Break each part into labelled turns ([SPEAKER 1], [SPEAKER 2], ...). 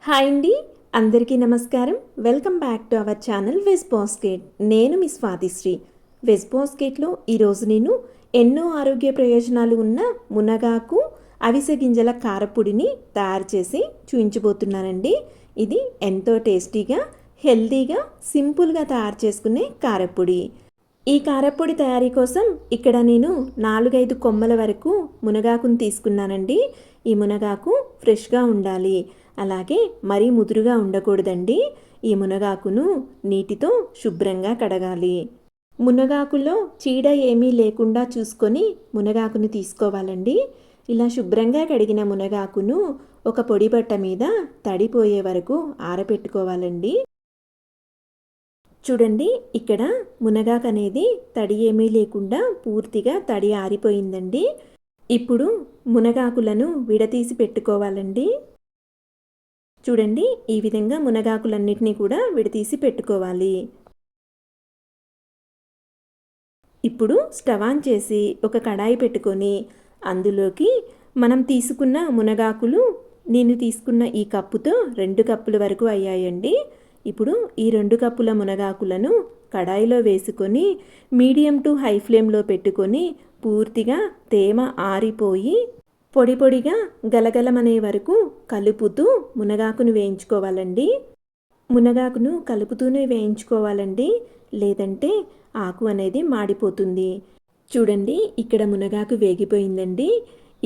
[SPEAKER 1] Hi అండి, అందరికీ నమస్కారం. Welcome back to our channel veg basket. నేను మీ స్వాతిశ్రీ. వెజ్ బాస్కెట్లో ఈరోజు నేను ఎన్నో ఆరోగ్య ప్రయోజనాలు ఉన్న మునగాకు అవిసె గింజల కారపొడిని తయారు చేసి చూపించబోతున్నానండి. ఇది ఎంతో టేస్టీగా, హెల్తీగా, సింపుల్గా తయారు చేసుకునే కారపొడి. ఈ కారపొడి తయారీ కోసం ఇక్కడ నేను 4-5 కొమ్మల వరకు మునగాకును తీసుకున్నానండి. ఈ మునగాకు ఫ్రెష్గా ఉండాలి, అలాగే మరీ ముదురుగా ఉండకూడదండి. ఈ మునగాకును నీటితో శుభ్రంగా కడగాలి. మునగాకులో చీడ ఏమీ లేకుండా చూసుకొని మునగాకును తీసుకోవాలండి. ఇలా శుభ్రంగా కడిగిన మునగాకును ఒక పొడి బట్ట మీద తడిపోయే వరకు ఆరబెట్టుకోవాలండి. చూడండి, ఇక్కడ మునగాకు అనేది తడి ఏమీ లేకుండా పూర్తిగా తడి ఆరిపోయిందండి. ఇప్పుడు మునగాకులను విడతీసి పెట్టుకోవాలండి. చూడండి, ఈ విధంగా మునగాకులన్నిటినీ కూడా విడతీసి పెట్టుకోవాలి. ఇప్పుడు స్టవ్ ఆన్ చేసి ఒక కడాయి పెట్టుకొని అందులోకి మనం తీసుకున్న మునగాకులు, నేను తీసుకున్న ఈ కప్పుతో 2 కప్పుల వరకు అయ్యాయండి. ఇప్పుడు ఈ 2 కప్పుల మునగాకులను కడాయిలో వేసుకొని మీడియం టు హై ఫ్లేమ్లో పెట్టుకొని పూర్తిగా తేమ ఆరిపోయి పొడి పొడిగా గలగలమనే వరకు కలుపుతూ మునగాకును వేయించుకోవాలండి. మునగాకును కలుపుతూనే వేయించుకోవాలండి, లేదంటే ఆకు అనేది మాడిపోతుంది. చూడండి, ఇక్కడ మునగాకు వేగిపోయిందండి.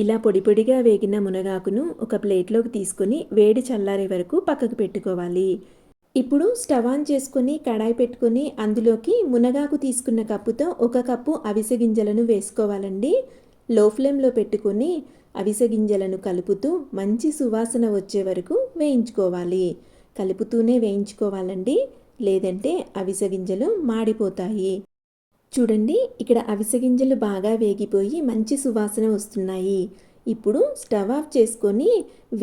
[SPEAKER 1] ఇలా పొడి పొడిగా వేగిన మునగాకును ఒక ప్లేట్లోకి తీసుకొని వేడి చల్లారే వరకు పక్కకు పెట్టుకోవాలి. ఇప్పుడు స్టవ్ ఆన్ చేసుకొని కడాయి పెట్టుకొని అందులోకి మునగాకు తీసుకున్న కప్పుతో 1 కప్పు అవిసె గింజలను వేసుకోవాలండి. లో ఫ్లేమ్లో పెట్టుకొని అవిసె గింజలను కలుపుతూ మంచి సువాసన వచ్చే వరకు వేయించుకోవాలి. కలుపుతూనే వేయించుకోవాలండి, లేదంటే అవిసె గింజలు మాడిపోతాయి. చూడండి, ఇక్కడ అవిసె గింజలు బాగా వేగిపోయి మంచి సువాసన వస్తున్నాయి. ఇప్పుడు స్టవ్ ఆఫ్ చేసుకొని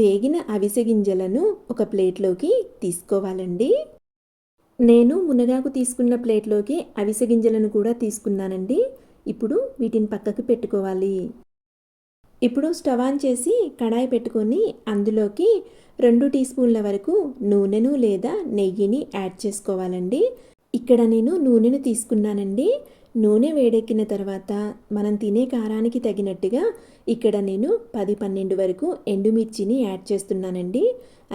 [SPEAKER 1] వేగిన అవిసె గింజలను ఒక ప్లేట్లోకి తీసుకోవాలండి. నేను మునగాకు తీసుకున్న ప్లేట్లోకి అవిసె గింజలను కూడా తీసుకున్నానండి. ఇప్పుడు వీటిని పక్కకు పెట్టుకోవాలి. ఇప్పుడు స్టవ్ ఆన్ చేసి కడాయి పెట్టుకొని అందులోకి 2 టీ స్పూన్ల వరకు నూనెను లేదా నెయ్యిని యాడ్ చేసుకోవాలండి. ఇక్కడ నేను నూనెను తీసుకున్నానండి. నూనె వేడెక్కిన తర్వాత మనం తినే కారానికి తగినట్టుగా ఇక్కడ నేను 10-12 వరకు ఎండుమిర్చిని యాడ్ చేస్తున్నానండి.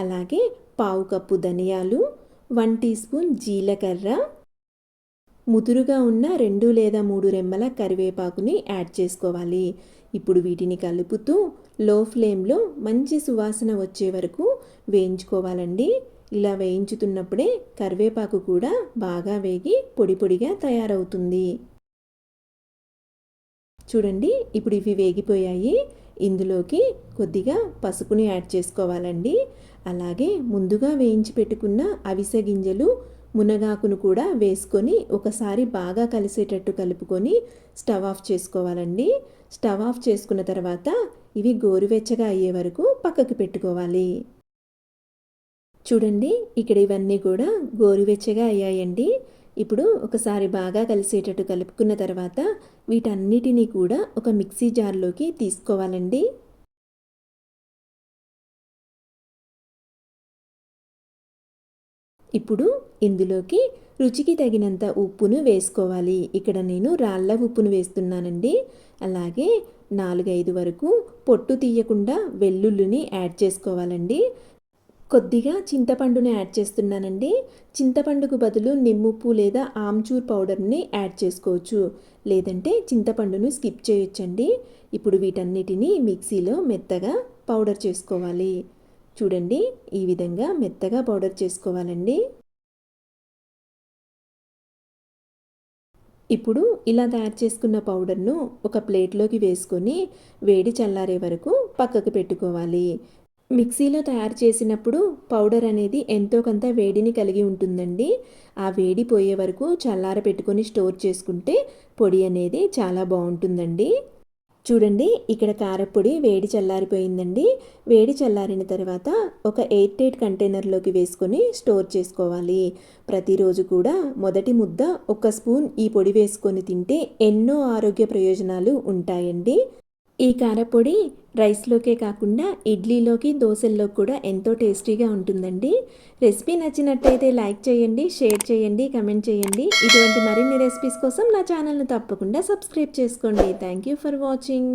[SPEAKER 1] అలాగే 1/2 కప్పు ధనియాలు, 1 టీ స్పూన్ జీలకర్ర, ముదురుగా ఉన్న 2 లేదా 3 రెమ్మల కరివేపాకుని యాడ్ చేసుకోవాలి. ఇప్పుడు వీటిని కలుపుతూ లో ఫ్లేమ్లో మంచి సువాసన వచ్చే వరకు వేయించుకోవాలండి. ఇలా వేయించుతున్నప్పుడే కరివేపాకు కూడా బాగా వేగి పొడి పొడిగా తయారవుతుంది. చూడండి, ఇప్పుడు ఇవి వేగిపోయాయి. ఇందులోకి కొద్దిగా పసుపుని యాడ్ చేసుకోవాలండి. అలాగే ముందుగా వేయించి పెట్టుకున్న అవిసె గింజలు, మునగాకును కూడా వేసుకొని ఒకసారి బాగా కలిసేటట్టు కలుపుకొని స్టవ్ ఆఫ్ చేసుకోవాలండి. స్టవ్ ఆఫ్ చేసుకున్న తర్వాత ఇవి గోరువెచ్చగా అయ్యే వరకు పక్కకు పెట్టుకోవాలి. చూడండి, ఇక్కడ ఇవన్నీ కూడా గోరువెచ్చగా అయ్యాయండి. ఇప్పుడు ఒకసారి బాగా కలిసేటట్టు కలుపుకున్న తర్వాత వీటన్నిటినీ కూడా ఒక మిక్సీ జార్లోకి తీసుకోవాలండి. ఇప్పుడు ఇందులోకి రుచికి తగినంత ఉప్పును వేసుకోవాలి. ఇక్కడ నేను రాళ్ళ ఉప్పును వేస్తున్నానండి. అలాగే 4-5 వరకు పొట్టు తీయకుండా వెల్లుల్లిని యాడ్ చేసుకోవాలండి. కొద్దిగా చింతపండుని యాడ్ చేస్తున్నానండి. చింతపండుకు బదులు నిమ్ముప్పు లేదా ఆమ్చూర్ పౌడర్ని యాడ్ చేసుకోవచ్చు, లేదంటే చింతపండును స్కిప్ చేయొచ్చండి. ఇప్పుడు వీటన్నిటిని మిక్సీలో మెత్తగా పౌడర్ చేసుకోవాలి. చూడండి, ఈ విధంగా మెత్తగా పౌడర్ చేసుకోవాలండి. ఇప్పుడు ఇలా తయారు చేసుకున్న పౌడర్ను ఒక ప్లేట్లోకి వేసుకొని వేడి చల్లారే వరకు పక్కకు పెట్టుకోవాలి. మిక్సీలో తయారు చేసినప్పుడు పౌడర్ అనేది ఎంతో కొంత వేడిని కలిగి ఉంటుందండి. ఆ వేడి పోయే వరకు చల్లార పెట్టుకొని స్టోర్ చేసుకుంటే పొడి అనేది చాలా బాగుంటుందండి. చూడండి, ఇక్కడ కారపొడి వేడి చల్లారిపోయిందండి. వేడి చల్లారిన తర్వాత ఒక ఎయిర్ టైట్ కంటైనర్లోకి వేసుకొని స్టోర్ చేసుకోవాలి. ప్రతిరోజు కూడా మొదటి ముద్ద 1 స్పూన్ ఈ పొడి వేసుకొని తింటే ఎన్నో ఆరోగ్య ప్రయోజనాలు ఉంటాయండి. ఈ కారపొడి రైస్లోకే కాకుండా ఇడ్లీలోకి, దోశల్లోకి కూడా ఎంతో టేస్టీగా ఉంటుందండి. రెసిపీ నచ్చినట్టయితే లైక్ చేయండి, షేర్ చేయండి, కమెంట్ చేయండి. ఇటువంటి మరిన్ని రెసిపీస్ కోసం నా ఛానల్ను తప్పకుండా సబ్స్క్రైబ్ చేసుకోండి. Thank you for watching.